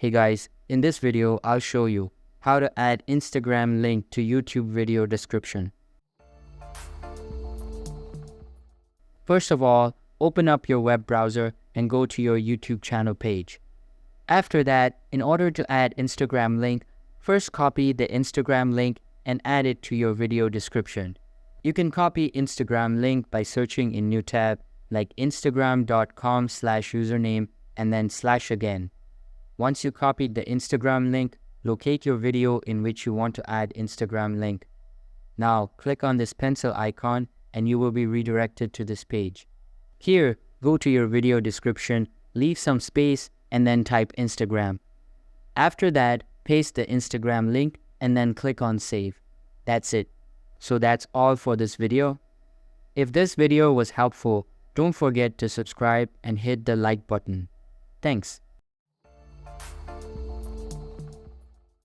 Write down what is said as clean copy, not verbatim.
Hey guys, in this video, I'll show you how to add Instagram link to YouTube video description. First of all, open up your web browser and go to your YouTube channel page. After that, in order to add Instagram link, first copy the Instagram link and add it to your video description. You can copy Instagram link by searching in new tab like instagram.com/username and then /again. Once you copied the Instagram link, locate your video in which you want to add Instagram link. Now click on this pencil icon and you will be redirected to this page. Here, go to your video description, leave some space and then type Instagram. After that, paste the Instagram link and then click on save. That's it. So that's all for this video. If this video was helpful, don't forget to subscribe and hit the like button. Thanks.